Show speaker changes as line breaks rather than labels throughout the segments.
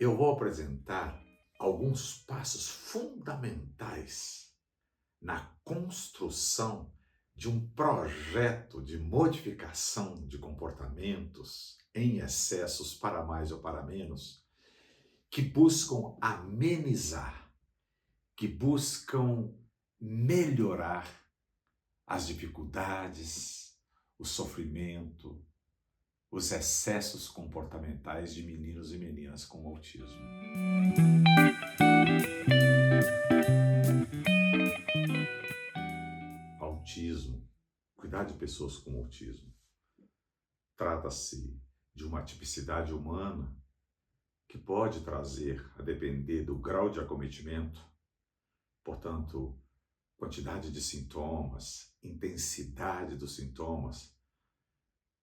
eu vou apresentar alguns passos fundamentais na construção de um projeto de modificação de comportamentos em excessos para mais ou para menos, que buscam amenizar, que buscam melhorar as dificuldades, o sofrimento, os excessos comportamentais de meninos e meninas com autismo. Autismo, cuidar de pessoas com autismo, trata-se de uma tipicidade humana que pode trazer, a depender do grau de acometimento, portanto, quantidade de sintomas, intensidade dos sintomas,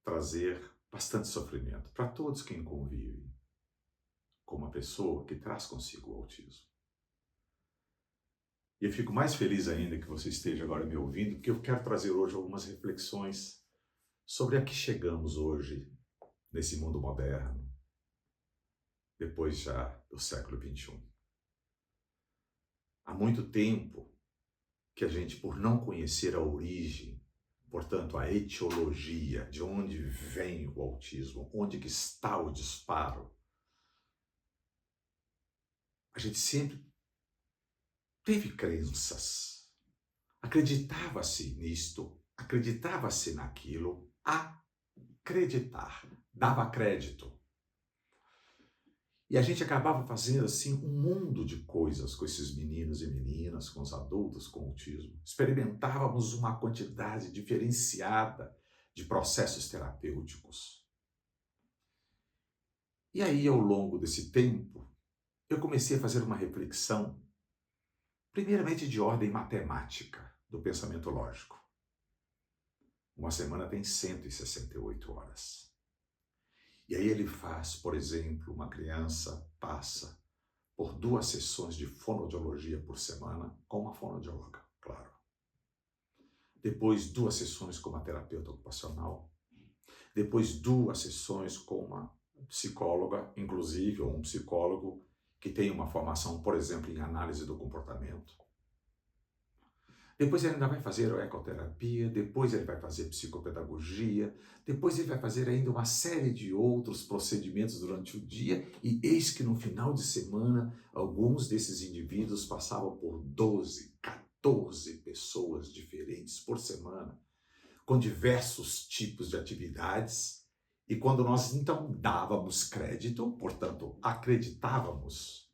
trazer bastante sofrimento para todos quem convive com uma pessoa que traz consigo o autismo. E eu fico mais feliz ainda que você esteja agora me ouvindo, porque eu quero trazer hoje algumas reflexões sobre a que chegamos hoje, nesse mundo moderno, depois já do século XXI. Há muito tempo que a gente, por não conhecer a origem, portanto, a etiologia, de onde vem o autismo, onde que está o disparo, a gente sempre teve crenças. Acreditava-se nisto, acreditava-se naquilo, acreditar, dava crédito. E a gente acabava fazendo assim um mundo de coisas com esses meninos e meninas, com os adultos com autismo. Experimentávamos uma quantidade diferenciada de processos terapêuticos. E aí, ao longo desse tempo, eu comecei a fazer uma reflexão, primeiramente de ordem matemática, do pensamento lógico. Uma semana tem 168 horas. E aí ele faz, por exemplo, uma criança passa por 2 sessões de fonoaudiologia por semana, com uma fonoaudióloga, claro. Depois 2 sessões com uma terapeuta ocupacional. Depois 2 sessões com uma psicóloga, inclusive, ou um psicólogo que tem uma formação, por exemplo, em análise do comportamento. Depois ele ainda vai fazer ecoterapia, depois ele vai fazer psicopedagogia, depois ele vai fazer ainda uma série de outros procedimentos durante o dia, e eis que no final de semana, alguns desses indivíduos passavam por 12, 14 pessoas diferentes por semana, com diversos tipos de atividades, e quando nós então dávamos crédito, portanto, acreditávamos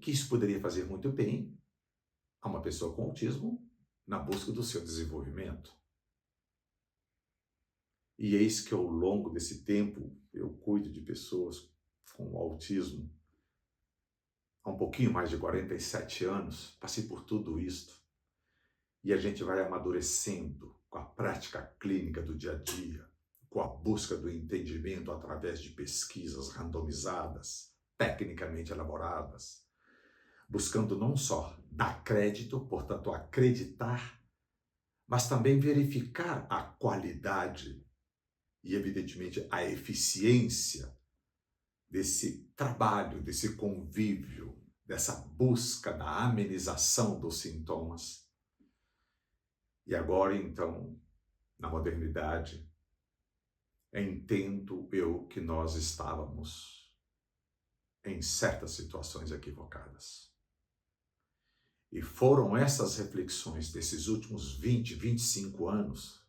que isso poderia fazer muito bem a uma pessoa com autismo na busca do seu desenvolvimento. E eis que ao longo desse tempo eu cuido de pessoas com autismo há um pouquinho mais de 47 anos, passei por tudo isto. E a gente vai amadurecendo com a prática clínica do dia a dia, com a busca do entendimento através de pesquisas randomizadas, tecnicamente elaboradas, buscando não só dar crédito, portanto acreditar, mas também verificar a qualidade e, evidentemente, a eficiência desse trabalho, desse convívio, dessa busca da amenização dos sintomas. E agora, então, na modernidade, entendo eu que nós estávamos em certas situações equivocadas. E foram essas reflexões desses últimos 20, 25 anos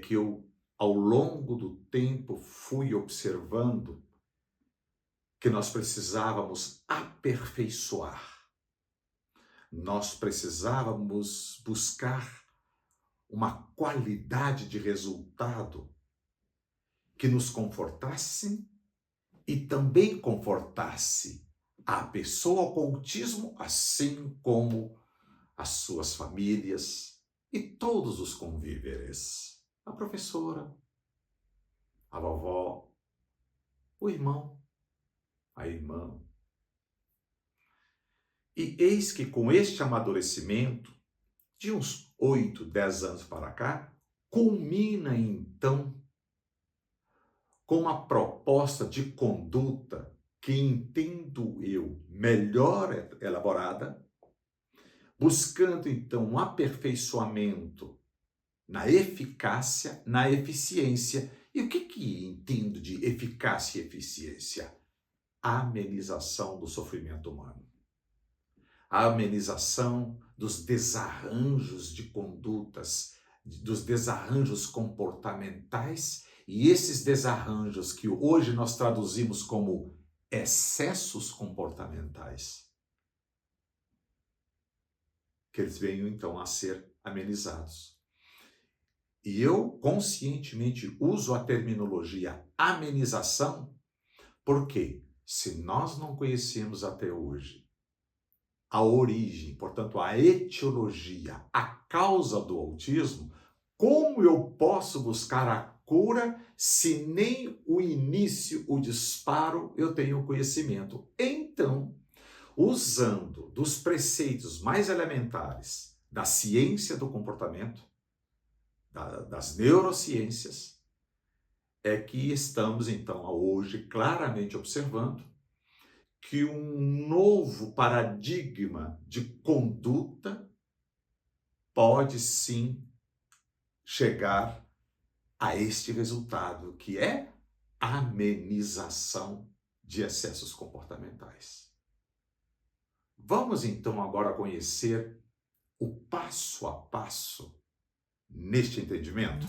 que eu, ao longo do tempo, fui observando que nós precisávamos aperfeiçoar. Nós precisávamos buscar uma qualidade de resultado que nos confortasse e também confortasse a pessoa com autismo, assim como as suas famílias e todos os convíveres. A professora, a vovó, o irmão, a irmã. E eis que com este amadurecimento, de uns 8, 10 anos para cá, culmina então com uma proposta de conduta que entendo eu melhor elaborada, buscando então um aperfeiçoamento na eficácia, na eficiência. E o que entendo de eficácia e eficiência? A amenização do sofrimento humano. A amenização dos desarranjos de condutas, dos desarranjos comportamentais, e esses desarranjos que hoje nós traduzimos como excessos comportamentais, que eles venham então a ser amenizados. E eu conscientemente uso a terminologia amenização, porque se nós não conhecemos até hoje a origem, portanto, a etiologia, a causa do autismo, como eu posso buscar a cura se nem o início, o disparo, eu tenho conhecimento? Então, usando dos preceitos mais elementares da ciência do comportamento, das neurociências, é que estamos, então, hoje claramente observando que um novo paradigma de conduta pode sim chegar a este resultado, que é a amenização de excessos comportamentais. Vamos então agora conhecer o passo a passo neste entendimento?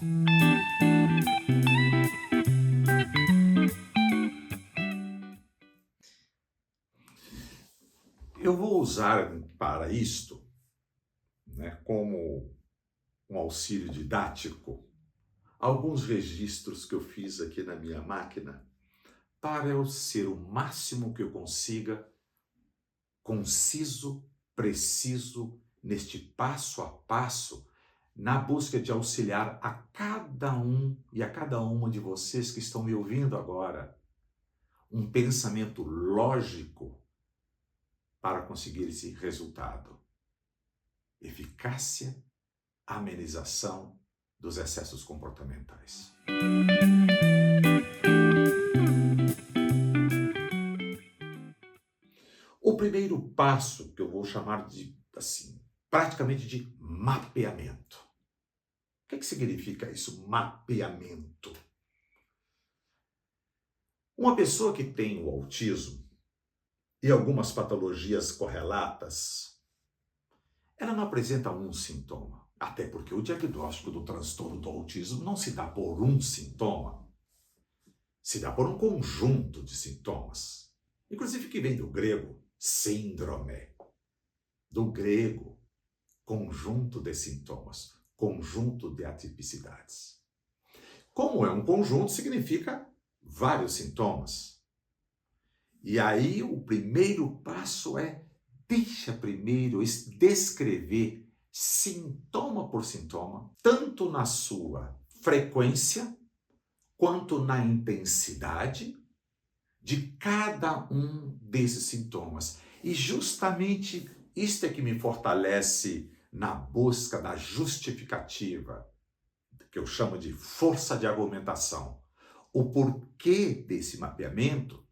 Eu vou usar para isto, como um auxílio didático, alguns registros que eu fiz aqui na minha máquina para eu ser o máximo que eu consiga conciso, preciso, neste passo a passo, na busca de auxiliar a cada um e a cada uma de vocês que estão me ouvindo agora, um pensamento lógico para conseguir esse resultado. Eficácia, amenização dos excessos comportamentais. O primeiro passo, que eu vou chamar de, assim, praticamente de mapeamento. O que significa isso, mapeamento? Uma pessoa que tem o autismo e algumas patologias correlatas, ela não apresenta um sintoma, até porque o diagnóstico do transtorno do autismo não se dá por um sintoma, se dá por um conjunto de sintomas, inclusive que vem do grego síndrome, do grego conjunto de sintomas, conjunto de atipicidades. Como é um conjunto, significa vários sintomas. E aí o primeiro passo é, deixa primeiro descrever sintoma por sintoma, tanto na sua frequência, quanto na intensidade de cada um desses sintomas. E justamente isto é que me fortalece na busca da justificativa, que eu chamo de força de argumentação. O porquê desse mapeamento,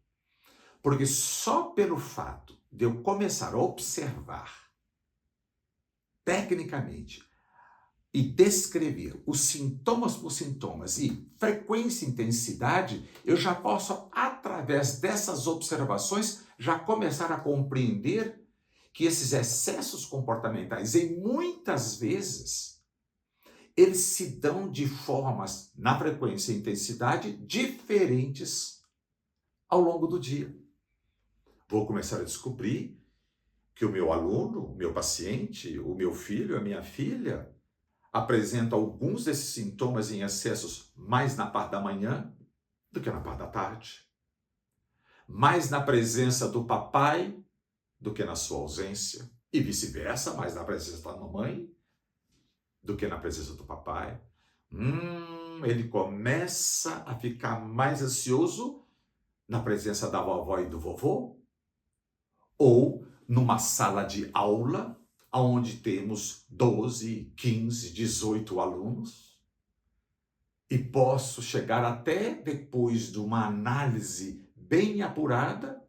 porque só pelo fato de eu começar a observar tecnicamente e descrever os sintomas por sintomas e frequência e intensidade, eu já posso, através dessas observações, já começar a compreender que esses excessos comportamentais, e muitas vezes, eles se dão de formas, na frequência e intensidade, diferentes ao longo do dia. Vou começar a descobrir que o meu aluno, o meu paciente, o meu filho, a minha filha, apresenta alguns desses sintomas em excessos mais na parte da manhã do que na parte da tarde. Mais na presença do papai do que na sua ausência. E vice-versa, mais na presença da mamãe do que na presença do papai. Ele começa a ficar mais ansioso na presença da vovó e do vovô, ou numa sala de aula, onde temos 12, 15, 18 alunos. E posso chegar até depois de uma análise bem apurada,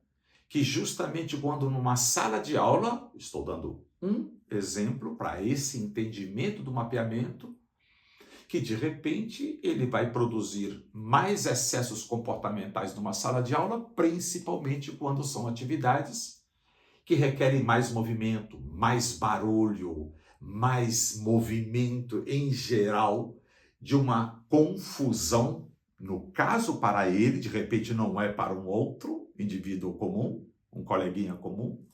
que justamente quando numa sala de aula, estou dando um exemplo para esse entendimento do mapeamento, que de repente ele vai produzir mais excessos comportamentais numa sala de aula, principalmente quando são atividades que requerem mais movimento, mais barulho, mais movimento em geral, de uma confusão, no caso para ele, de repente não é para um outro indivíduo comum, um coleguinha comum.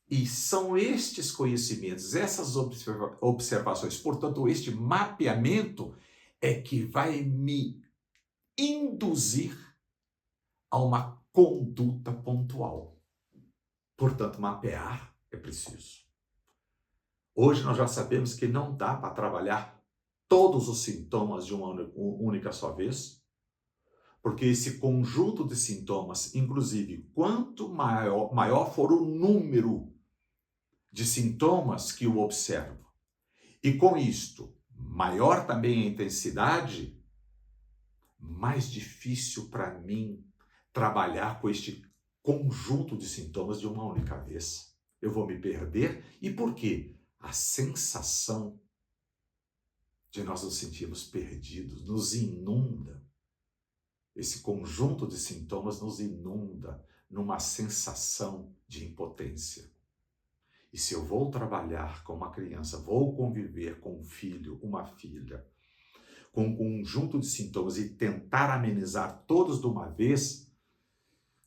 E são estes conhecimentos, essas observações, portanto, este mapeamento é que vai me induzir a uma conduta pontual. Portanto, mapear é preciso. Hoje nós já sabemos que não dá para trabalhar todos os sintomas de uma única só vez, porque esse conjunto de sintomas, inclusive, quanto maior for o número de sintomas que eu observo, e com isto, maior também a intensidade, mais difícil para mim trabalhar com este conjunto de sintomas de uma única vez. Eu vou me perder. E por quê? A sensação de nós nos sentirmos perdidos nos inunda. Esse conjunto de sintomas nos inunda numa sensação de impotência. E se eu vou trabalhar com uma criança, vou conviver com um filho, uma filha, com um conjunto de sintomas e tentar amenizar todos de uma vez,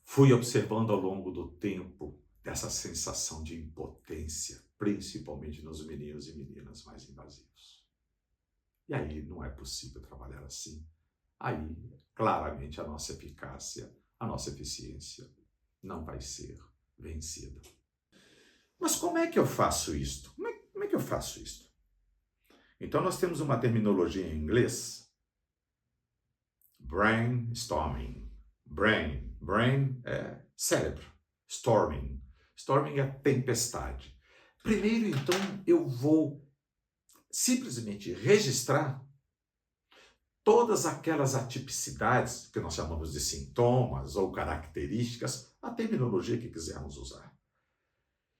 fui observando ao longo do tempo essa sensação de impotência, principalmente nos meninos e meninas mais invasivos. E aí não é possível trabalhar assim. Aí, claramente, a nossa eficácia, a nossa eficiência não vai ser vencida. Mas como é que eu faço isto? Como é que eu faço isto? Então, nós temos uma terminologia em inglês, brainstorming. Brain é cérebro. Storming é tempestade. Primeiro, então, eu vou simplesmente registrar todas aquelas atipicidades que nós chamamos de sintomas ou características, a terminologia que quisermos usar,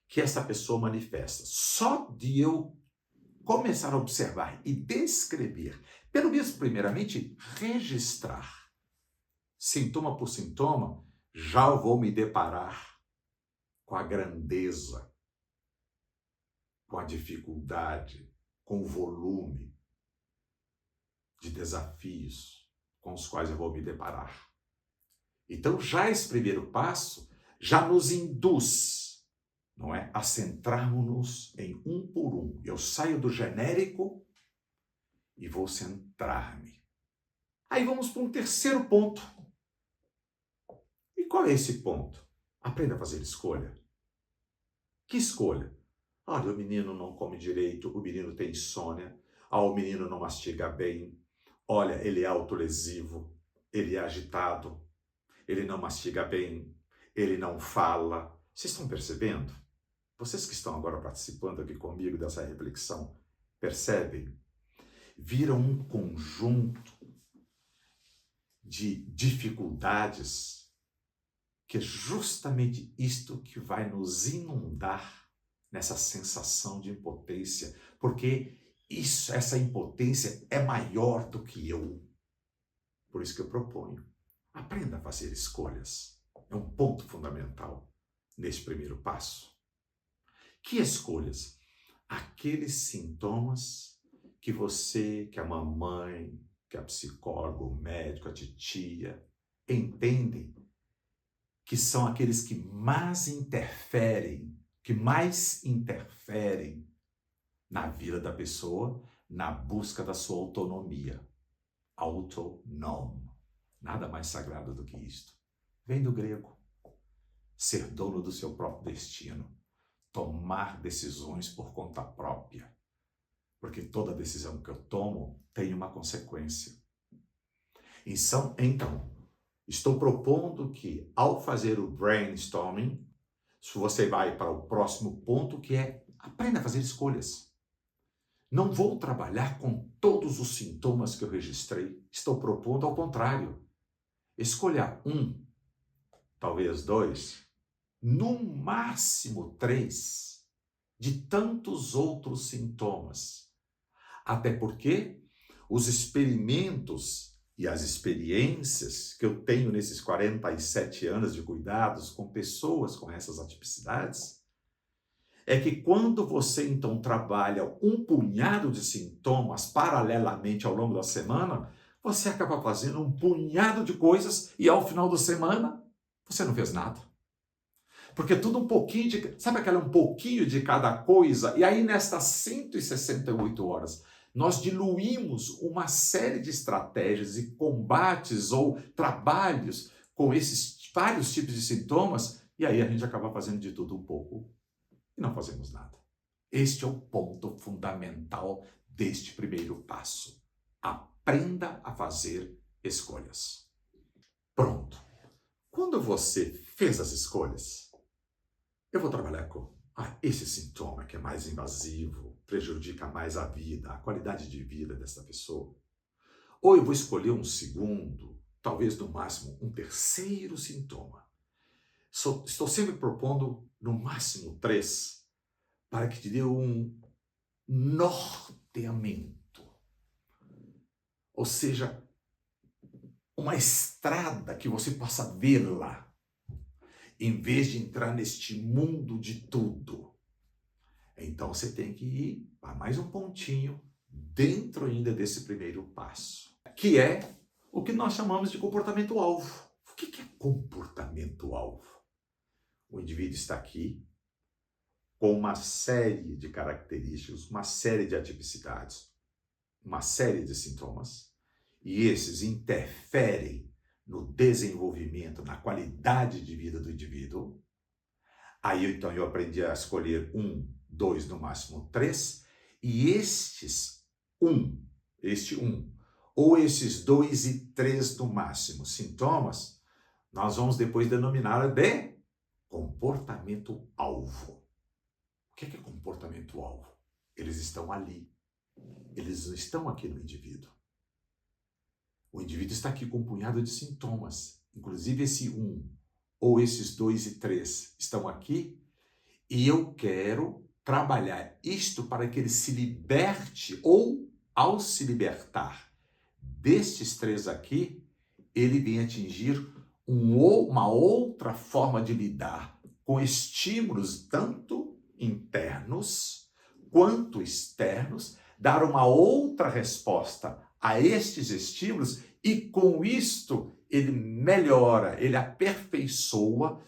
que essa pessoa manifesta. Só de eu começar a observar e descrever, pelo menos primeiramente registrar, sintoma por sintoma, já eu vou me deparar com a grandeza, com a dificuldade, com o volume de desafios com os quais eu vou me deparar. Então, já esse primeiro passo já nos induz, não é, a centrarmos-nos em um por um. Eu saio do genérico e vou centrar-me. Aí vamos para um terceiro ponto. E qual é esse ponto? Aprenda a fazer escolha. Que escolha? Olha, o menino não come direito, o menino tem insônia, o menino não mastiga bem, olha, ele é autolesivo, ele é agitado, ele não mastiga bem, ele não fala. Vocês estão percebendo? Vocês que estão agora participando aqui comigo dessa reflexão, percebem? Viram um conjunto de dificuldades que é justamente isto que vai nos inundar nessa sensação de impotência, porque essa impotência é maior do que eu. Por isso que eu proponho, aprenda a fazer escolhas. É um ponto fundamental neste primeiro passo. Que escolhas? Aqueles sintomas que você, que a mamãe, que a psicóloga, o médico, a titia, entendem que são aqueles que mais interferem na vida da pessoa, na busca da sua autonomia. Autonome. Nada mais sagrado do que isto. Vem do grego. Ser dono do seu próprio destino. Tomar decisões por conta própria. Porque toda decisão que eu tomo tem uma consequência. Então, estou propondo que, ao fazer o brainstorming, você vai para o próximo ponto, que é aprenda a fazer escolhas. Não vou trabalhar com todos os sintomas que eu registrei. Estou propondo ao contrário. Escolha um, talvez dois, no máximo três, de tantos outros sintomas. Até porque os experimentos e as experiências que eu tenho nesses 47 anos de cuidados com pessoas com essas atipicidades, é que quando você então trabalha um punhado de sintomas paralelamente ao longo da semana, você acaba fazendo um punhado de coisas e ao final da semana você não fez nada. Porque tudo um pouquinho de, sabe aquela um pouquinho de cada coisa? E aí nestas 168 horas, nós diluímos uma série de estratégias e combates ou trabalhos com esses vários tipos de sintomas, e aí a gente acaba fazendo de tudo um pouco e não fazemos nada. Este é o ponto fundamental deste primeiro passo. Aprenda a fazer escolhas. Pronto. Quando você fez as escolhas, eu vou trabalhar com esse sintoma que é mais invasivo, prejudica mais a vida, a qualidade de vida dessa pessoa. Ou eu vou escolher um segundo, talvez no máximo um terceiro sintoma. Estou sempre propondo no máximo três, para que te dê um norteamento. Ou seja, uma estrada que você possa vê-la, em vez de entrar neste mundo de tudo. Então você tem que ir a mais um pontinho dentro ainda desse primeiro passo, que é o que nós chamamos de comportamento-alvo. O que é comportamento-alvo? O indivíduo está aqui com uma série de características, uma série de atipicidades, uma série de sintomas, e esses interferem no desenvolvimento, na qualidade de vida do indivíduo. Aí, então, eu aprendi a escolher um, dois, no máximo três, e este um, ou esses dois e três no máximo sintomas, nós vamos depois denominar de comportamento-alvo. O que é comportamento-alvo? Eles estão ali. Eles não estão aqui no indivíduo. O indivíduo está aqui com um punhado de sintomas. Inclusive esse um, ou esses dois e três estão aqui. E eu quero trabalhar isto para que ele se liberte, ou ao se libertar destes três aqui, ele venha atingir uma outra forma de lidar com estímulos tanto internos quanto externos, dar uma outra resposta a estes estímulos e com isto ele melhora, ele aperfeiçoa,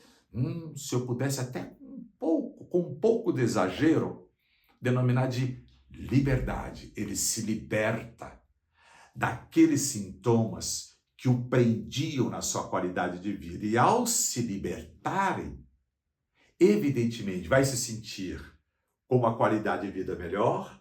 se eu pudesse até com um pouco de exagero, denominar de liberdade. Ele se liberta daqueles sintomas que o prendiam na sua qualidade de vida. E ao se libertarem, evidentemente vai se sentir com uma qualidade de vida melhor,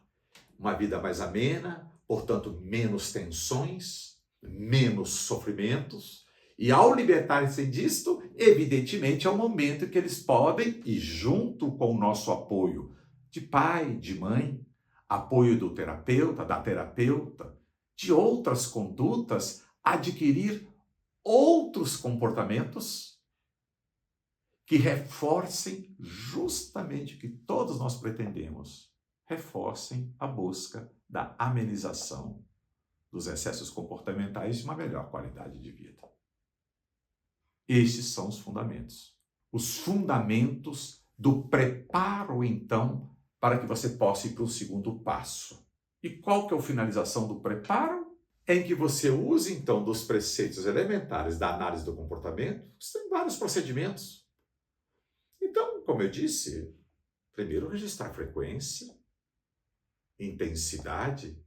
uma vida mais amena, portanto, menos tensões, menos sofrimentos. E ao libertarem-se disto, evidentemente é o momento que eles podem, e junto com o nosso apoio de pai, de mãe, apoio do terapeuta, da terapeuta, de outras condutas, adquirir outros comportamentos que reforcem justamente o que todos nós pretendemos, reforcem a busca da amenização dos excessos comportamentais e uma melhor qualidade de vida. Estes são os fundamentos. Os fundamentos do preparo, então, para que você possa ir para o segundo passo. E qual que é a finalização do preparo? É em que você use, então, dos preceitos elementares da análise do comportamento. Você tem vários procedimentos. Então, como eu disse, primeiro registrar frequência, intensidade,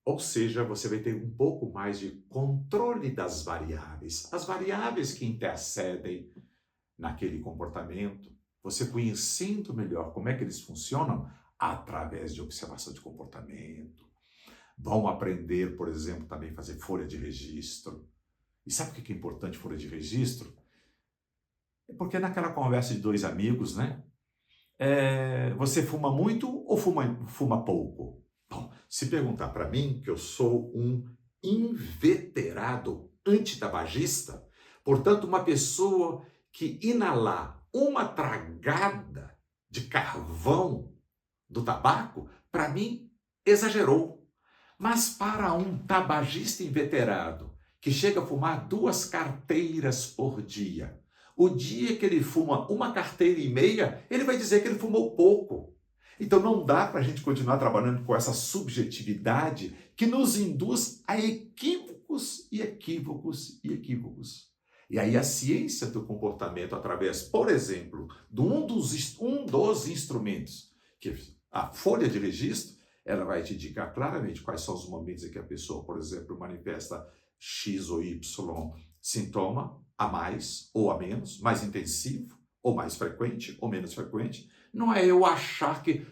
ou seja, você vai ter um pouco mais de controle das variáveis. As variáveis que intercedem naquele comportamento, você conhecendo melhor como é que eles funcionam através de observação de comportamento. Vão aprender, por exemplo, também a fazer folha de registro. E sabe o que é importante folha de registro? É porque naquela conversa de dois amigos, né? Você fuma muito ou fuma pouco? Se perguntar para mim, que eu sou um inveterado antitabagista, portanto, uma pessoa que inalar uma tragada de carvão do tabaco, para mim, exagerou. Mas para um tabagista inveterado, que chega a fumar 2 carteiras por dia, o dia que ele fuma 1,5 carteiras, ele vai dizer que ele fumou pouco. Então não dá para a gente continuar trabalhando com essa subjetividade que nos induz a equívocos e equívocos e equívocos. E aí a ciência do comportamento, através, por exemplo, de um dos instrumentos, que a folha de registro, ela vai te indicar claramente quais são os momentos em que a pessoa, por exemplo, manifesta X ou Y sintoma a mais ou a menos, mais intensivo ou mais frequente ou menos frequente. Não é eu achar que,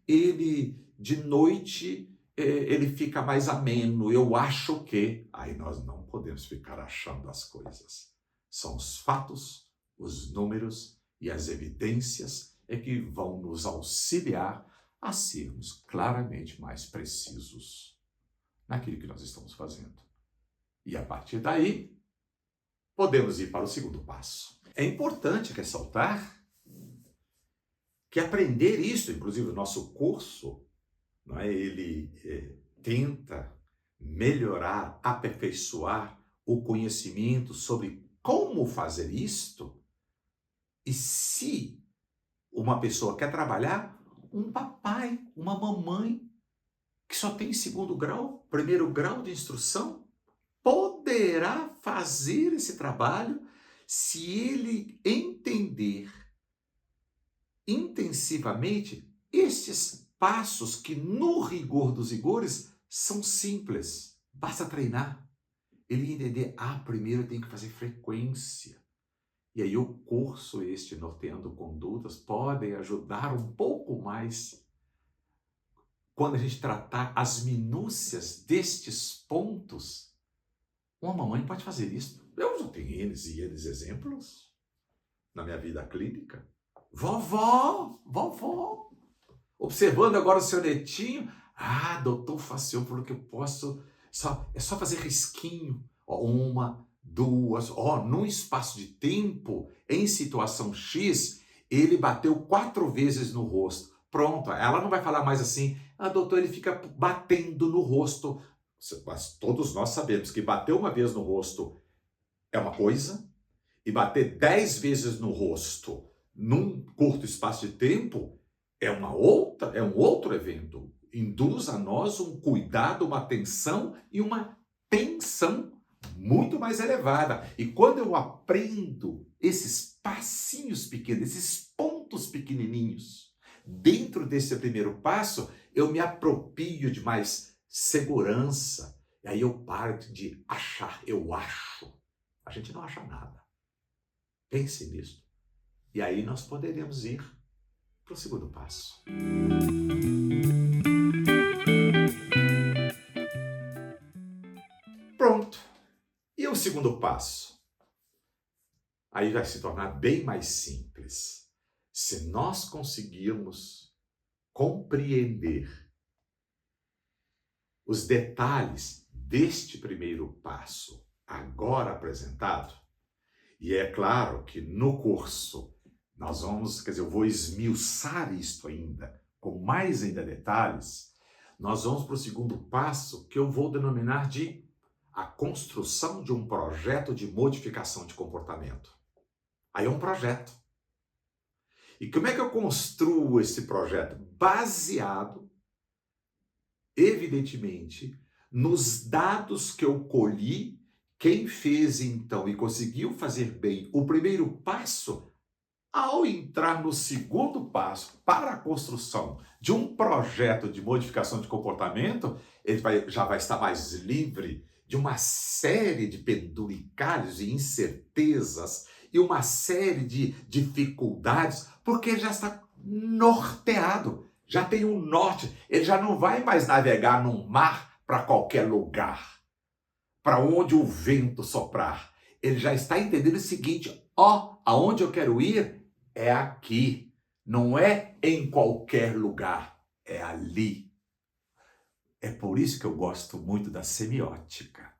ele de noite ele fica mais ameno, eu acho que. Aí nós não podemos ficar achando as coisas. São os fatos, os números e as evidências é que vão nos auxiliar a sermos claramente mais precisos naquilo que nós estamos fazendo. E a partir daí, podemos ir para o segundo passo. É importante ressaltar que aprender isso, inclusive o nosso curso, não é, ele tenta melhorar, aperfeiçoar o conhecimento sobre como fazer isto. E se uma pessoa quer trabalhar, um papai, uma mamãe que só tem 2º grau, 1º grau de instrução, poderá fazer esse trabalho se ele entender intensivamente estes passos que, no rigor dos rigores, são simples. Basta treinar. Ele entender, primeiro eu tenho que fazer frequência. E aí o curso Norteando Condutas pode ajudar um pouco mais quando a gente tratar as minúcias destes pontos. Uma mamãe pode fazer isso. Eu já tenho eles e eles exemplos na minha vida clínica. Vovó, observando agora o seu netinho. Doutor Facion falou que eu posso, é só fazer risquinho. 1, 2, num espaço de tempo, em situação X, ele bateu 4 vezes no rosto. Pronto, ela não vai falar mais assim, doutor, ele fica batendo no rosto. Mas todos nós sabemos que bater uma vez no rosto é uma coisa, e bater 10 vezes no rosto num curto espaço de tempo é um outro evento. Induz a nós um cuidado, uma atenção e uma tensão muito mais elevada. E quando eu aprendo esses passinhos pequenos, esses pontos pequenininhos, dentro desse primeiro passo, eu me aproprio de mais segurança. E aí eu paro de achar, eu acho. A gente não acha nada. Pense nisso. E aí nós poderemos ir para o segundo passo. Pronto. E o segundo passo? Aí vai se tornar bem mais simples. Se nós conseguirmos compreender os detalhes deste primeiro passo agora apresentado, e é claro que no curso nós vamos, eu vou esmiuçar isto ainda, com mais ainda detalhes, nós vamos para o segundo passo que eu vou denominar de a construção de um projeto de modificação de comportamento. Aí é um projeto. E como é que eu construo esse projeto? Baseado, evidentemente, nos dados que eu colhi. Quem fez então e conseguiu fazer bem o primeiro passo, ao entrar no segundo passo para a construção de um projeto de modificação de comportamento, ele já vai estar mais livre de uma série de penduricalhos e incertezas e uma série de dificuldades, porque ele já está norteado, já tem um norte, ele já não vai mais navegar num mar para qualquer lugar, para onde o vento soprar. Ele já está entendendo o seguinte, aonde eu quero ir é aqui, não é em qualquer lugar, é ali. É por isso que eu gosto muito da semiótica,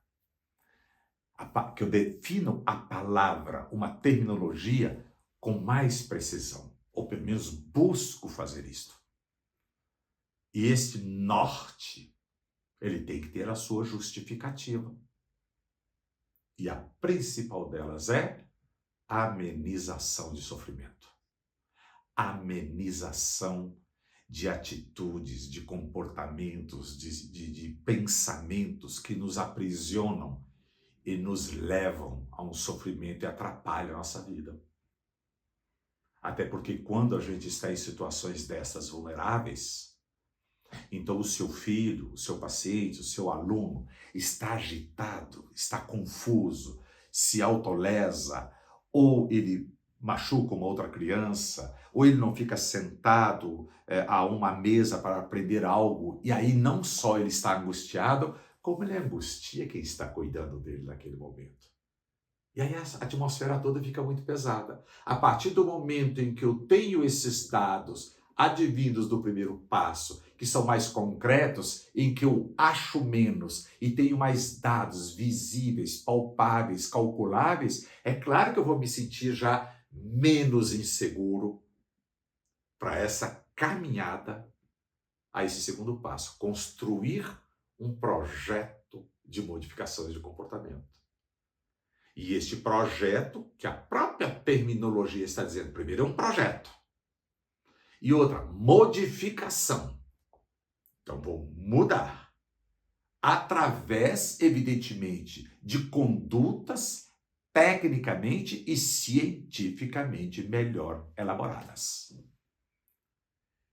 que eu defino a palavra, uma terminologia com mais precisão, ou pelo menos busco fazer isto. E este norte, ele tem que ter a sua justificativa. E a principal delas é amenização de sofrimento. Amenização de atitudes, de comportamentos, de pensamentos que nos aprisionam e nos levam a um sofrimento e atrapalham a nossa vida. Até porque quando a gente está em situações dessas vulneráveis, então o seu filho, o seu paciente, o seu aluno está agitado, está confuso, se autolesa, ou ele machuca uma outra criança, ou ele não fica sentado a uma mesa para aprender algo, e aí não só ele está angustiado, como ele angustia quem está cuidando dele naquele momento. E aí a atmosfera toda fica muito pesada. A partir do momento em que eu tenho esses dados advindos do primeiro passo, que são mais concretos, em que eu acho menos e tenho mais dados visíveis, palpáveis, calculáveis, é claro que eu vou me sentir já menos inseguro para essa caminhada a esse segundo passo, construir um projeto de modificações de comportamento. E este projeto, que a própria terminologia está dizendo, primeiro é um projeto, e outra, modificação. Então, vou mudar, através, evidentemente, de condutas tecnicamente e cientificamente melhor elaboradas.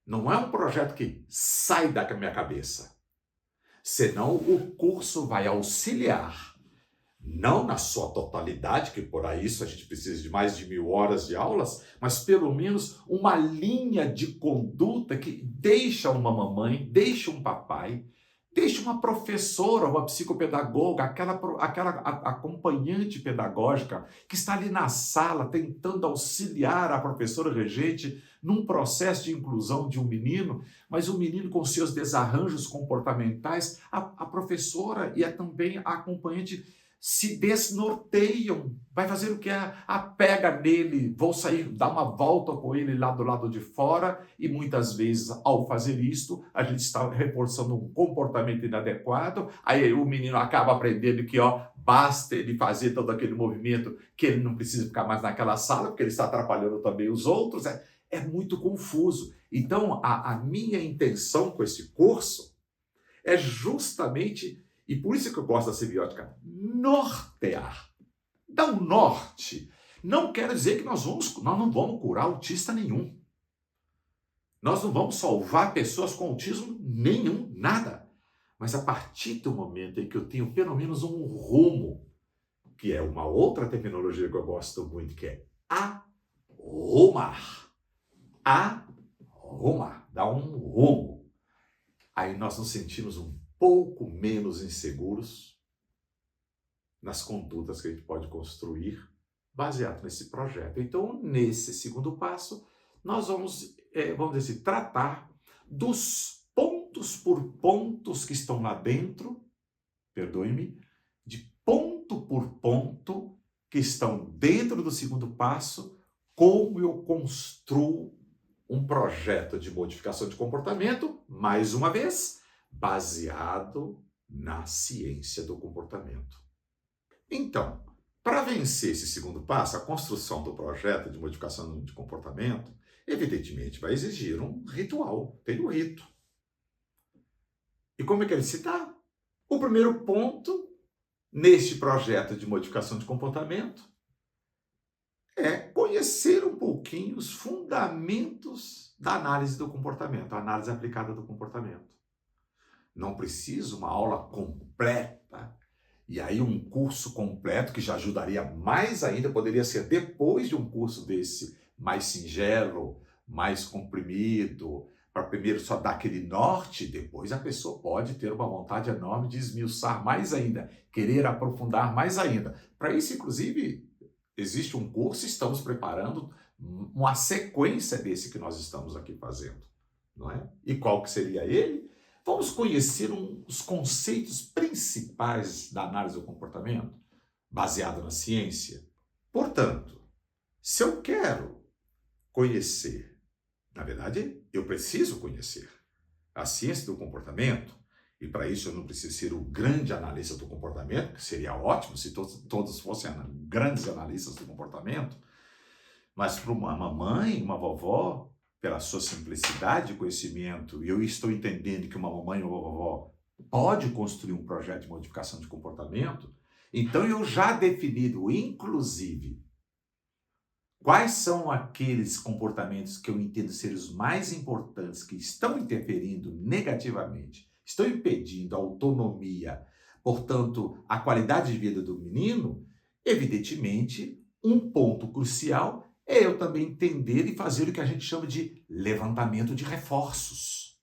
Não é um projeto que sai da minha cabeça, senão o curso vai auxiliar, não na sua totalidade, que por isso a gente precisa de mais de 1000 horas de aulas, mas pelo menos uma linha de conduta que deixa uma mamãe, deixa um papai, deixa uma professora, uma psicopedagoga, aquela acompanhante pedagógica que está ali na sala tentando auxiliar a professora regente num processo de inclusão de um menino, mas o menino com seus desarranjos comportamentais, a professora e também a acompanhante se desnorteiam, vai fazer o que a pega nele, vou sair, dar uma volta com ele lá do lado de fora, e muitas vezes, ao fazer isto, a gente está reforçando um comportamento inadequado, aí o menino acaba aprendendo que, basta ele fazer todo aquele movimento, que ele não precisa ficar mais naquela sala, porque ele está atrapalhando também os outros, é muito confuso. Então, a minha intenção com esse curso é justamente, e por isso que eu gosto da semiótica, nortear, dar um norte. Não quer dizer que nós não vamos curar autista nenhum. Nós não vamos salvar pessoas com autismo nenhum, nada. Mas a partir do momento em que eu tenho pelo menos um rumo, que é uma outra terminologia que eu gosto muito, que é arrumar. Arrumar, dar um rumo. Aí nós nos sentimos um pouco menos inseguros nas condutas que a gente pode construir baseado nesse projeto. Então, nesse segundo passo, nós vamos dizer assim, tratar dos pontos por pontos que estão lá dentro, perdoe-me, de ponto por ponto que estão dentro do segundo passo, como eu construo um projeto de modificação de comportamento, mais uma vez, baseado na ciência do comportamento. Então, para vencer esse segundo passo, a construção do projeto de modificação de comportamento, evidentemente vai exigir um ritual, tem um rito. E como é que ele se dá? O primeiro ponto neste projeto de modificação de comportamento é conhecer um pouquinho os fundamentos da análise do comportamento, a análise aplicada do comportamento. Não preciso uma aula completa, e aí um curso completo que já ajudaria mais ainda, poderia ser depois de um curso desse mais singelo, mais comprimido, para primeiro só dar aquele norte, depois a pessoa pode ter uma vontade enorme de esmiuçar mais ainda, querer aprofundar mais ainda. Para isso, inclusive, existe um curso, estamos preparando uma sequência desse que nós estamos aqui fazendo, não é? E qual que seria ele? vamos conhecer os conceitos principais da análise do comportamento, baseado na ciência. Portanto, se eu quero conhecer, na verdade, eu preciso conhecer a ciência do comportamento, e para isso eu não preciso ser o grande analista do comportamento, que seria ótimo se todos fossem grandes analistas do comportamento, mas para uma mamãe, uma vovó, pela sua simplicidade de conhecimento, e eu estou entendendo que uma mamãe ou uma vovó pode construir um projeto de modificação de comportamento, então eu já definido, inclusive, quais são aqueles comportamentos que eu entendo ser os mais importantes, que estão interferindo negativamente, estão impedindo a autonomia, portanto, a qualidade de vida do menino. Evidentemente, um ponto crucial é eu também entender e fazer o que a gente chama de levantamento de reforços.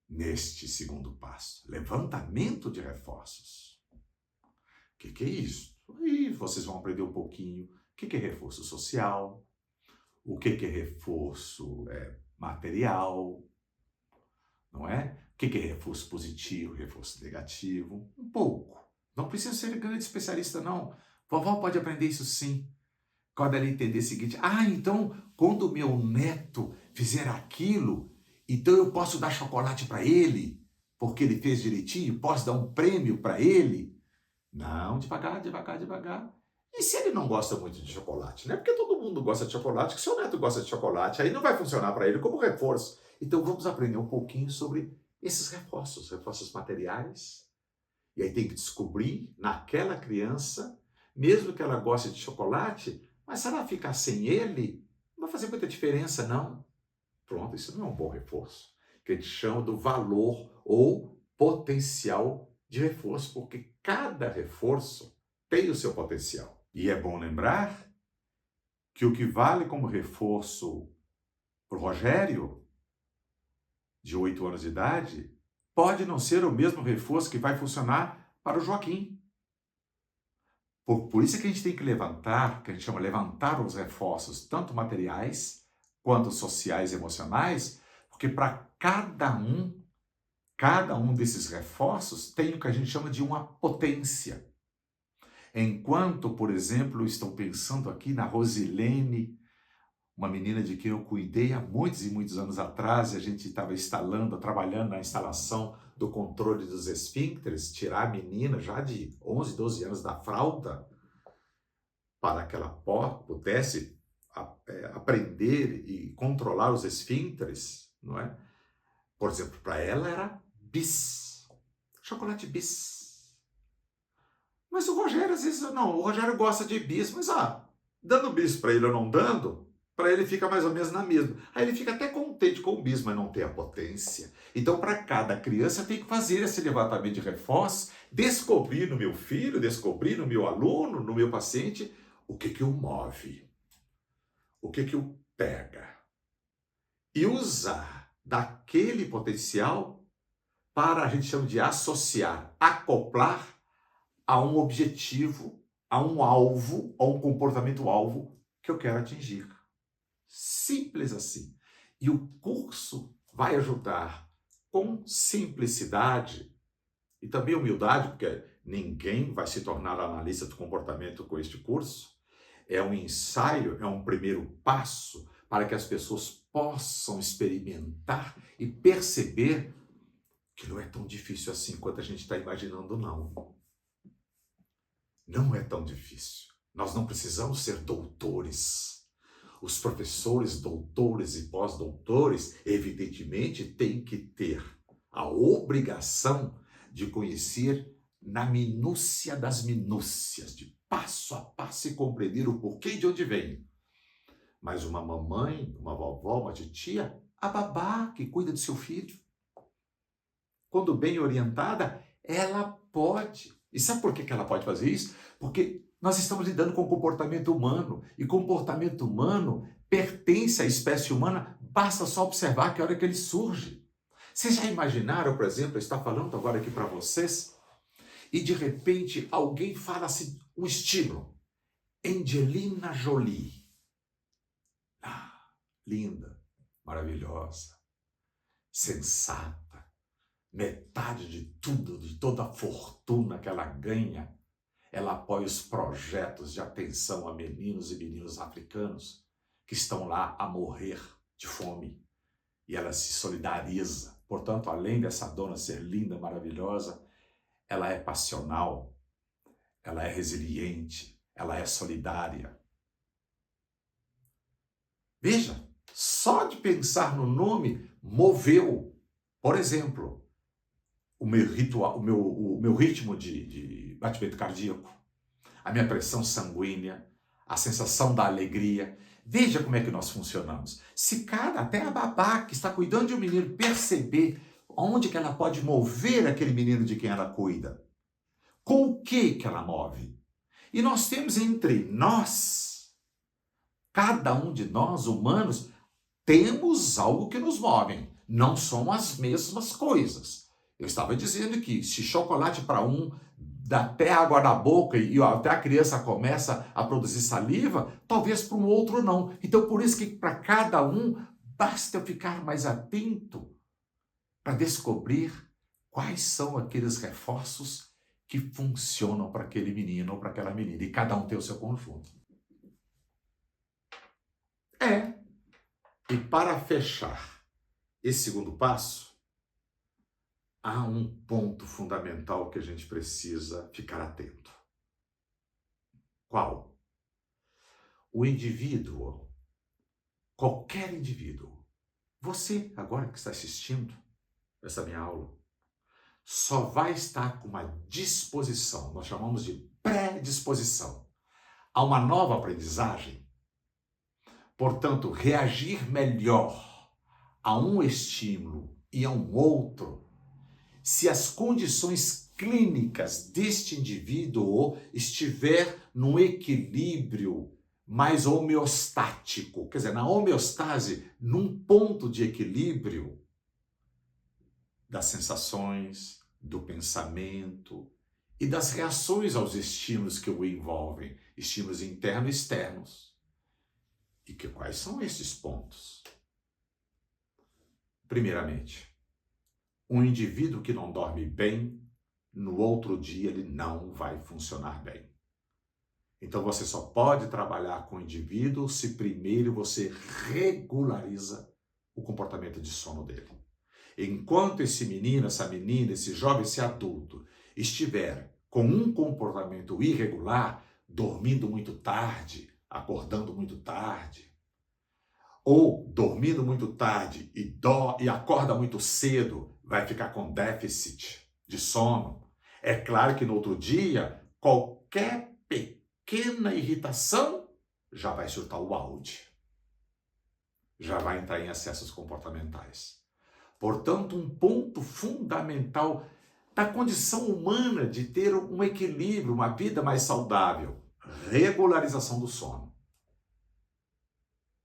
Neste segundo passo, levantamento de reforços. O que é isso? E vocês vão aprender um pouquinho o que é reforço social, o que é reforço material, não é? O que é reforço positivo, reforço negativo, um pouco. Não precisa ser grande especialista, não. Vovó pode aprender isso sim. Quando ela entender o seguinte, então quando o meu neto fizer aquilo, então eu posso dar chocolate para ele, porque ele fez direitinho, posso dar um prêmio para ele. Não, devagar, devagar, devagar. E se ele não gosta muito de chocolate, né? Porque todo mundo gosta de chocolate, que seu neto gosta de chocolate, aí não vai funcionar para ele como reforço. Então vamos aprender um pouquinho sobre esses reforços, reforços materiais. E aí tem que descobrir naquela criança, mesmo que ela goste de chocolate, mas se ela ficar sem ele, não vai fazer muita diferença, não. Pronto, isso não é um bom reforço. Que a gente chama do valor ou potencial de reforço, porque cada reforço tem o seu potencial. E é bom lembrar que o que vale como reforço para o Rogério, de 8 anos de idade, pode não ser o mesmo reforço que vai funcionar para o Joaquim. Por isso que a gente tem que levantar, que a gente chama levantar os reforços, tanto materiais quanto sociais e emocionais, porque para cada um desses reforços tem o que a gente chama de uma potência. Enquanto, por exemplo, estou pensando aqui na Rosilene, uma menina de quem eu cuidei há muitos e muitos anos atrás, e a gente estava trabalhando na instalação do controle dos esfíncteres, tirar a menina já de 11, 12 anos da fralda, para que ela pudesse aprender e controlar os esfíncteres, não é? Por exemplo, para ela era bis, chocolate bis. Mas o Rogério, às vezes, não, o Rogério gosta de bis, mas dando bis para ele ou não dando, para ele fica mais ou menos na mesma. Aí ele fica até contente com o bis, mas não tem a potência. Então, para cada criança, tem que fazer esse levantamento de reforços, descobrir no meu filho, descobrir no meu aluno, no meu paciente, o que o move, o que o pega. E usar daquele potencial para, a gente chama de associar, acoplar a um objetivo, a um alvo, a um comportamento-alvo que eu quero atingir. Simples assim. E o curso vai ajudar com simplicidade e também humildade, porque ninguém vai se tornar analista do comportamento com este curso. É um ensaio, é um primeiro passo para que as pessoas possam experimentar e perceber que não é tão difícil assim quanto a gente está imaginando, não. Não é tão difícil. Nós não precisamos ser doutores. Os professores, doutores e pós-doutores, evidentemente, têm que ter a obrigação de conhecer na minúcia das minúcias, de passo a passo e compreender o porquê e de onde vem. Mas uma mamãe, uma vovó, uma titia, a babá que cuida do seu filho, quando bem orientada, ela pode. E sabe por que ela pode fazer isso? Porque nós estamos lidando com o comportamento humano, e comportamento humano pertence à espécie humana, basta só observar que hora que ele surge. Vocês já imaginaram, por exemplo, eu estou falando agora aqui para vocês, e de repente alguém fala assim, um estímulo, Angelina Jolie. Linda, maravilhosa, sensata, metade de tudo, de toda a fortuna que ela ganha, ela apoia os projetos de atenção a meninos e meninas africanos que estão lá a morrer de fome. E ela se solidariza. Portanto, além dessa dona ser linda, maravilhosa, ela é passional, ela é resiliente, ela é solidária. Veja, só de pensar no nome moveu. Por exemplo, o meu ritual, o meu ritmo de batimento cardíaco, a minha pressão sanguínea, a sensação da alegria. Veja como é que nós funcionamos. Se até a babá que está cuidando de um menino perceber onde que ela pode mover aquele menino de quem ela cuida, com o que ela move. E nós temos entre nós, cada um de nós, humanos, temos algo que nos move. Não são as mesmas coisas. Eu estava dizendo que se chocolate para um dá até água na boca e até a criança começa a produzir saliva, talvez para um outro não. Então, por isso que para cada um, basta eu ficar mais atento para descobrir quais são aqueles reforços que funcionam para aquele menino ou para aquela menina. E cada um tem o seu conjunto. E para fechar esse segundo passo, há um ponto fundamental que a gente precisa ficar atento. Qual? O indivíduo, qualquer indivíduo, você agora que está assistindo essa minha aula, só vai estar com uma disposição, nós chamamos de predisposição, a uma nova aprendizagem. Portanto, reagir melhor a um estímulo e a um outro, se as condições clínicas deste indivíduo estiver num equilíbrio mais homeostático, quer dizer, na homeostase, num ponto de equilíbrio das sensações, do pensamento e das reações aos estímulos que o envolvem, estímulos internos e externos. E quais são esses pontos? Primeiramente, um indivíduo que não dorme bem, no outro dia ele não vai funcionar bem. Então você só pode trabalhar com o indivíduo se primeiro você regulariza o comportamento de sono dele. Enquanto esse menino, essa menina, esse jovem, esse adulto estiver com um comportamento irregular, dormindo muito tarde, acordando muito tarde, ou dormindo muito tarde e acorda muito cedo, vai ficar com déficit de sono. É claro que no outro dia, qualquer pequena irritação já vai surtar o balde. Já vai entrar em excessos comportamentais. Portanto, um ponto fundamental da condição humana de ter um equilíbrio, uma vida mais saudável, regularização do sono.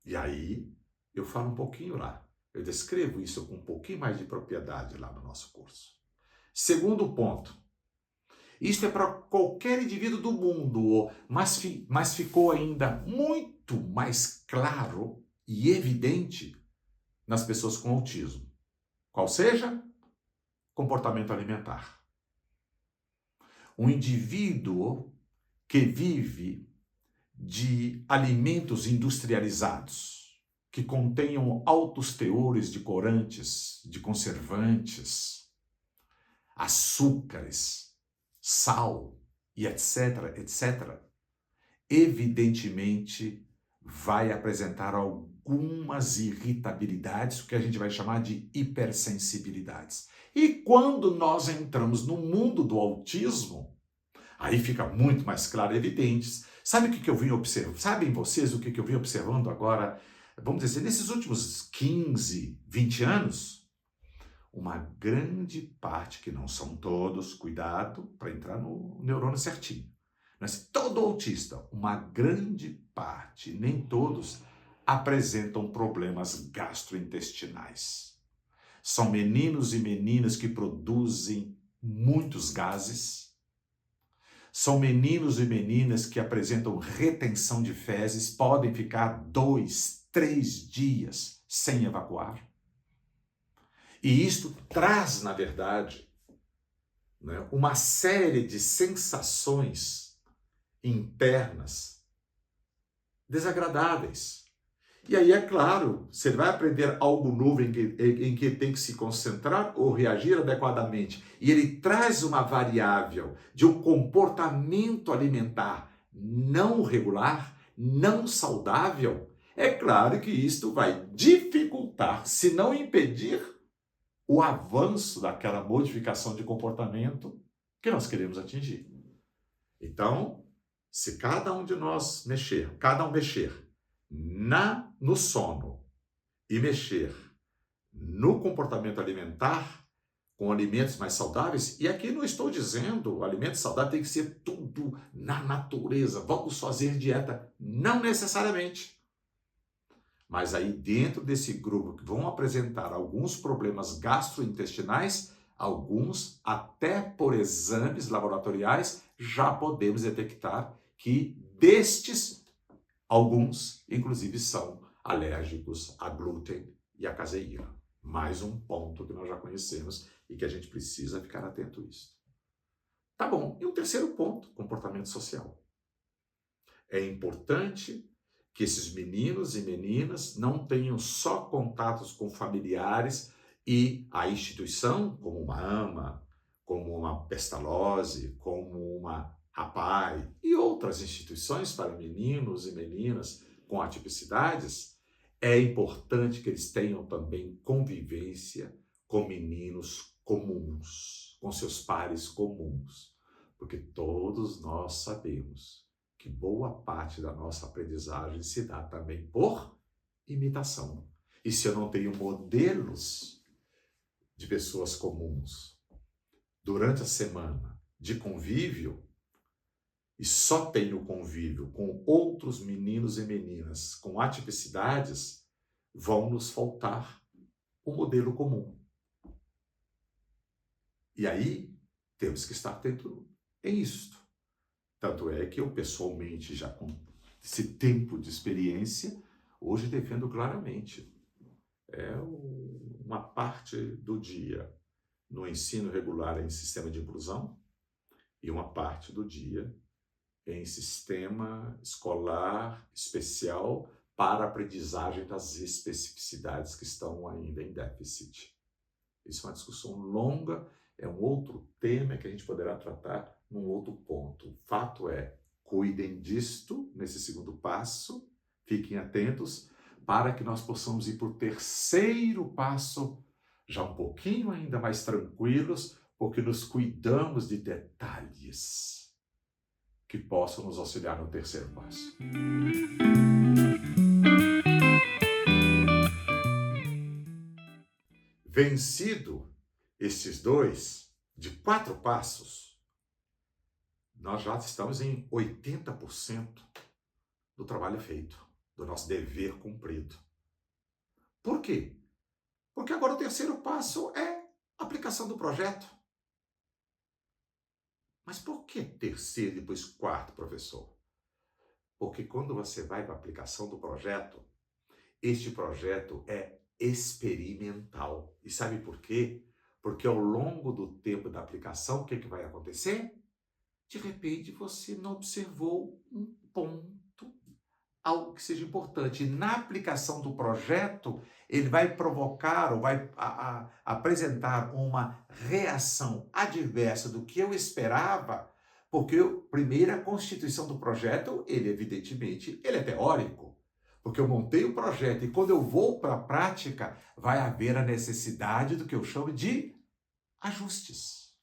E aí, eu falo um pouquinho lá. Eu descrevo isso com um pouquinho mais de propriedade lá no nosso curso. Segundo ponto. Isto é para qualquer indivíduo do mundo, mas ficou ainda muito mais claro e evidente nas pessoas com autismo. Qual seja? Comportamento alimentar. Um indivíduo que vive de alimentos industrializados, que contenham altos teores de corantes, de conservantes, açúcares, sal e etc., etc., evidentemente vai apresentar algumas irritabilidades, o que a gente vai chamar de hipersensibilidades. E quando nós entramos no mundo do autismo, aí fica muito mais claro e evidente. Sabe o que eu vim observando? Sabem vocês o que eu vim observando agora, vamos dizer, nesses últimos 15, 20 anos? Uma grande parte, que não são todos, cuidado para entrar no neurônio certinho. Mas todo autista, uma grande parte, nem todos, apresentam problemas gastrointestinais. São meninos e meninas que produzem muitos gases. São meninos e meninas que apresentam retenção de fezes, podem ficar 2, 3 dias sem evacuar. E isto traz, na verdade, né, uma série de sensações internas desagradáveis. E aí, é claro, você vai aprender algo novo em que tem que se concentrar ou reagir adequadamente. E ele traz uma variável de um comportamento alimentar não regular, não saudável. É claro que isto vai dificultar, se não impedir, o avanço daquela modificação de comportamento que nós queremos atingir. Então, se cada um de nós mexer, cada um mexer no sono e mexer no comportamento alimentar, com alimentos mais saudáveis, e aqui não estou dizendo alimento saudável tem que ser tudo na natureza, vamos fazer dieta, não necessariamente. Mas aí dentro desse grupo que vão apresentar alguns problemas gastrointestinais, alguns até por exames laboratoriais já podemos detectar que destes, alguns inclusive são alérgicos a glúten e a caseína. Mais um ponto que nós já conhecemos e que a gente precisa ficar atento a isso. Tá bom, e um terceiro ponto, comportamento social. É importante que esses meninos e meninas não tenham só contatos com familiares e a instituição, como uma AMA, como uma Pestalozzi, como uma APAE e outras instituições para meninos e meninas com atipicidades. É importante que eles tenham também convivência com meninos comuns, com seus pares comuns, porque todos nós sabemos que boa parte da nossa aprendizagem se dá também por imitação. E se eu não tenho modelos de pessoas comuns durante a semana de convívio, e só tenho convívio com outros meninos e meninas com atipicidades, vão nos faltar um modelo comum. E aí, temos que estar atento em isto. Tanto é que eu, pessoalmente, já com esse tempo de experiência, hoje defendo claramente. Uma parte do dia no ensino regular em sistema de inclusão e uma parte do dia em sistema escolar especial para a aprendizagem das especificidades que estão ainda em déficit. Isso é uma discussão longa, é um outro tema que a gente poderá tratar num outro ponto. O fato é, cuidem disto nesse segundo passo, fiquem atentos para que nós possamos ir para o terceiro passo, já um pouquinho ainda mais tranquilos, porque nos cuidamos de detalhes que possam nos auxiliar no terceiro passo. Vencido estes dois, de 4 passos, nós já estamos em 80% do trabalho feito, do nosso dever cumprido. Por quê? Porque agora o terceiro passo é a aplicação do projeto. Mas por que terceiro e depois quarto, professor? Porque quando você vai para a aplicação do projeto, este projeto é experimental. E sabe por quê? Porque ao longo do tempo da aplicação, o que vai acontecer? De repente você não observou um ponto, algo que seja importante. Na aplicação do projeto, ele vai provocar ou vai apresentar uma reação adversa do que eu esperava, porque primeiro a constituição do projeto, ele evidentemente, ele é teórico. Porque eu montei o projeto e quando eu vou para a prática, vai haver a necessidade do que eu chamo de ajustes.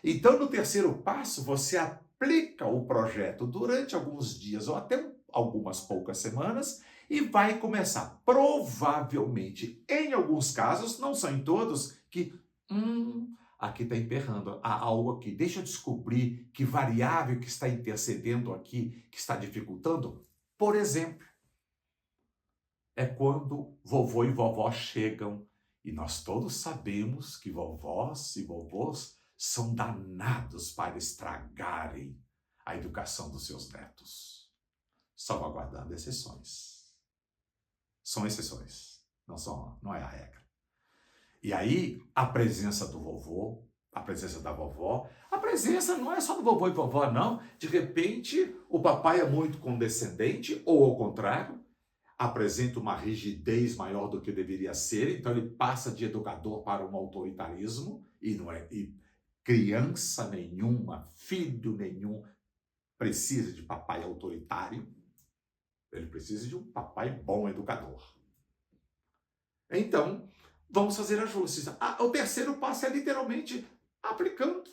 Então, no terceiro passo, você aplica o projeto durante alguns dias ou até algumas poucas semanas e vai começar, provavelmente, em alguns casos, não são em todos, que aqui está emperrando, há algo aqui, deixa eu descobrir que variável que está intercedendo aqui, que está dificultando. Por exemplo, é quando vovô e vovó chegam e nós todos sabemos que vovós e vovôs são danados para estragarem a educação dos seus netos, salvaguardando exceções. São exceções, não é a regra. E aí, a presença do vovô, a presença da vovó, a presença não é só do vovô e vovó, não. De repente, o papai é muito condescendente, ou ao contrário, apresenta uma rigidez maior do que deveria ser, então ele passa de educador para um autoritarismo, e não é. E criança nenhuma, filho nenhum precisa de papai autoritário, ele precisa de um papai bom educador. Então, vamos fazer ajustes. O terceiro passo é literalmente aplicando.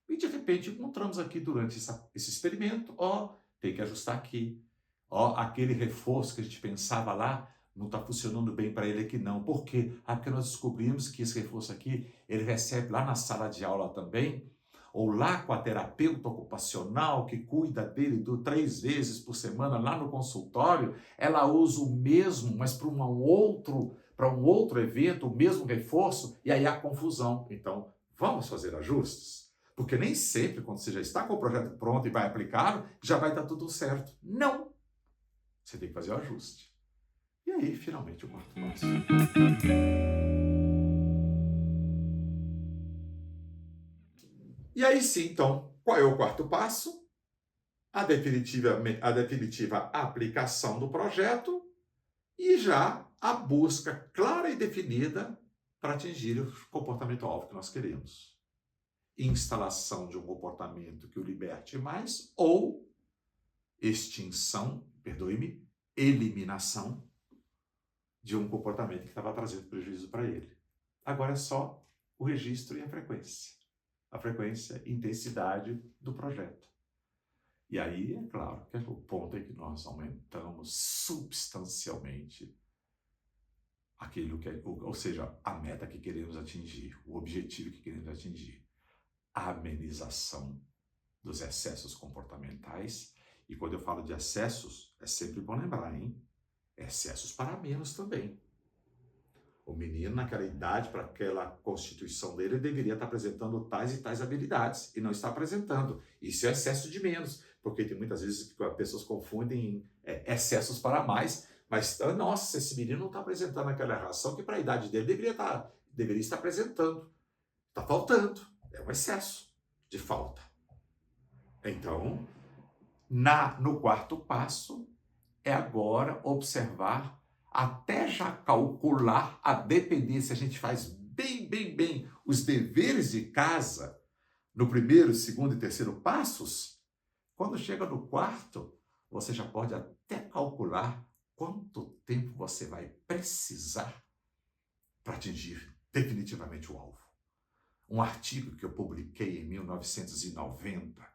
E de repente encontramos aqui durante esse experimento, tem que ajustar aqui. Aquele reforço que a gente pensava lá, não está funcionando bem para ele aqui não. Por quê? Porque nós descobrimos que esse reforço aqui, ele recebe lá na sala de aula também, ou lá com a terapeuta ocupacional que cuida dele 3 vezes por semana lá no consultório, ela usa o mesmo, mas para um outro evento, o mesmo reforço, e aí há confusão. Então, vamos fazer ajustes? Porque nem sempre, quando você já está com o projeto pronto e vai aplicá-lo, já vai estar tudo certo. Não! Você tem que fazer o ajuste. E aí, finalmente, o quarto passo. E aí sim, então, qual é o quarto passo? A definitiva aplicação do projeto e já a busca clara e definida para atingir o comportamento-alvo que nós queremos. Instalação de um comportamento que o liberte mais ou eliminação de um comportamento que estava trazendo prejuízo para ele. Agora é só o registro e a frequência. A frequência e intensidade do projeto. E aí, é claro, que é o ponto em que nós aumentamos substancialmente aquilo ou seja, a meta que queremos atingir, o objetivo que queremos atingir. A amenização dos excessos comportamentais. E quando eu falo de excessos, é sempre bom lembrar, hein? Excessos para menos também. O menino, naquela idade, para aquela constituição dele, deveria estar apresentando tais e tais habilidades, e não está apresentando. Isso é excesso de menos, porque tem muitas vezes que as pessoas confundem excessos para mais, mas, nossa, esse menino não está apresentando aquela reação que para a idade dele deveria estar apresentando. Está faltando. É um excesso de falta. Então, no quarto passo, é agora observar, até já calcular, a depender se a gente faz bem os deveres de casa no primeiro, segundo e terceiro passos. Quando chega no quarto, você já pode até calcular quanto tempo você vai precisar para atingir definitivamente o alvo. Um artigo que eu publiquei em 1990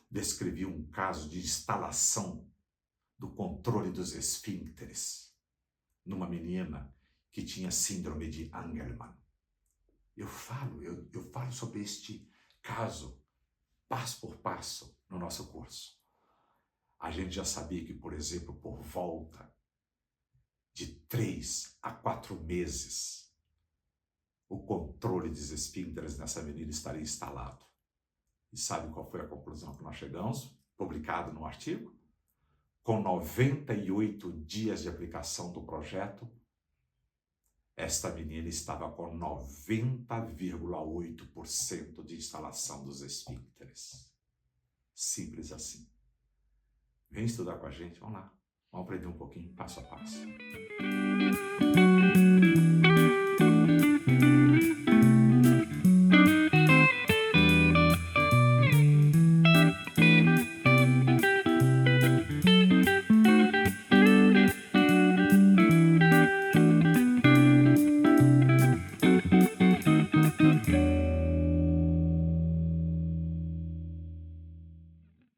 descrevia um caso de instalação do controle dos esfíncteres numa menina que tinha síndrome de Angelman. Eu falo sobre este caso passo por passo no nosso curso. A gente já sabia que, por exemplo, por volta de 3 a 4 meses, o controle dos esfíncteres nessa menina estaria instalado. E sabe qual foi a conclusão que nós chegamos, publicado no artigo? Com 98 dias de aplicação do projeto, esta menina estava com 90,8% de instalação dos esfíncteres. Simples assim. Vem estudar com a gente, vamos lá. Vamos aprender um pouquinho, passo a passo.